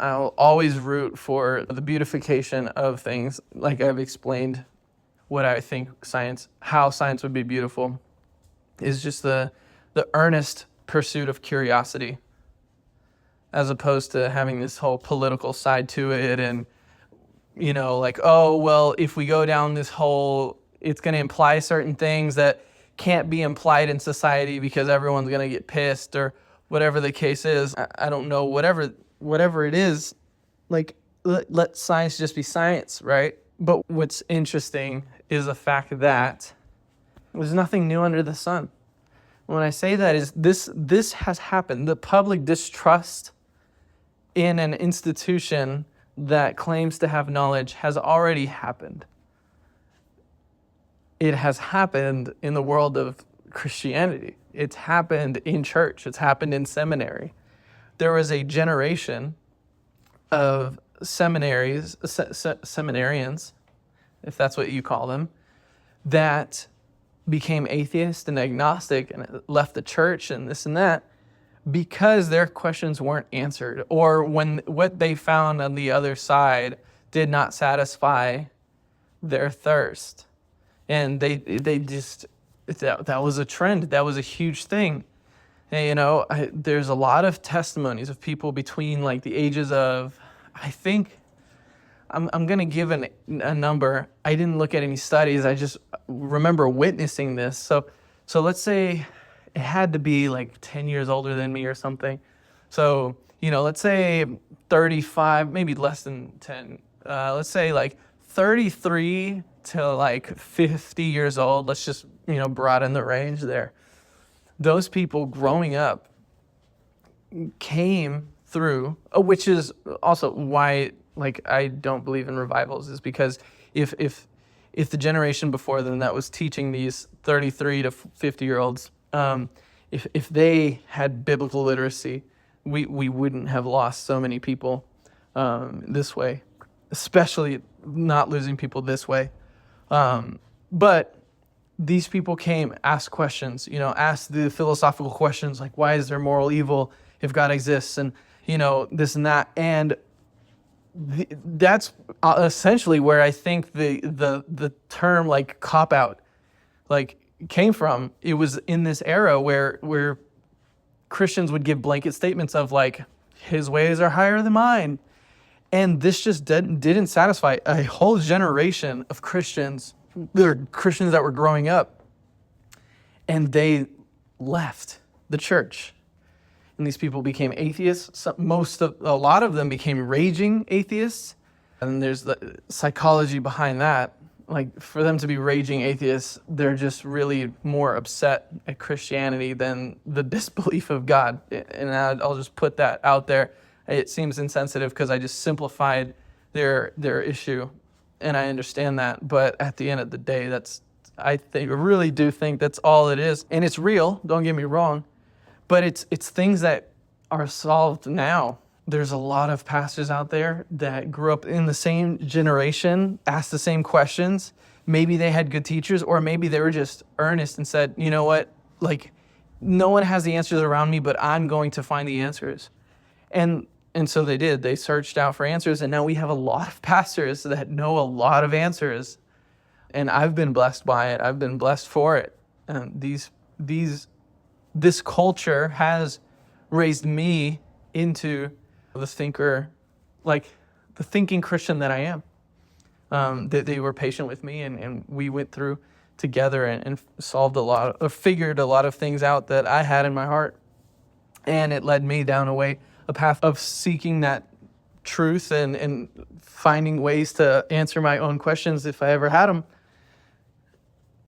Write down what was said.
I'll always root for the beautification of things. Like I've explained what I think how science would be beautiful is just the earnest pursuit of curiosity, as opposed to having this whole political side to it and, like, oh, well, if we go down this hole, it's going to imply certain things that can't be implied in society because everyone's going to get pissed or whatever the case is. I don't know, whatever it is, like, let science just be science, right? But what's interesting is the fact that there's nothing new under the sun. When I say that is this has happened. The public distrust in an institution that claims to have knowledge has already happened. It has happened in the world of Christianity. It's happened in church. It's happened in seminary. There was a generation of seminarians, if that's what you call them, that became atheist and agnostic and left the church and this and that because their questions weren't answered, or when what they found on the other side did not satisfy their thirst. And they just, that was a trend. That was a huge thing. And, there's a lot of testimonies of people between like the ages of, I think, I'm going to give a number. I didn't look at any studies. I just remember witnessing this. So let's say it had to be like 10 years older than me or something. So, let's say 35, maybe less than 10. Let's say like 33 to like 50 years old. Let's just, broaden the range there. Those people growing up came through, which is also why, like, I don't believe in revivals, is because if the generation before them that was teaching these 33 to 50-year-olds, if they had biblical literacy, we wouldn't have lost so many people this way, especially not losing people this way. But these people came, asked questions, asked the philosophical questions like, why is there moral evil if God exists? And, this and that. And that's essentially where I think the term like cop out like came from. It was in this era where Christians would give blanket statements of like, his ways are higher than mine. And this just didn't satisfy a whole generation of Christians. There were Christians that were growing up, and they left the church. And these people became atheists. A lot of them became raging atheists. And there's the psychology behind that. Like, for them to be raging atheists, they're just really more upset at Christianity than the disbelief of God. And I'll just put that out there. It seems insensitive because I just simplified their issue, and I understand that. But at the end of the day, I really do think that's all it is. And it's real, don't get me wrong, but it's things that are solved now. There's a lot of pastors out there that grew up in the same generation, asked the same questions. Maybe they had good teachers, or maybe they were just earnest and said, you know what, like, no one has the answers around me, but I'm going to find the answers. And so they did. They searched out for answers, and now we have a lot of pastors that know a lot of answers. And I've been blessed by it. I've been blessed for it. And this culture has raised me into the thinker, like the thinking Christian that I am. They were patient with me, and we went through together and figured a lot of things out that I had in my heart. And it led me down a path of seeking that truth and finding ways to answer my own questions if I ever had them.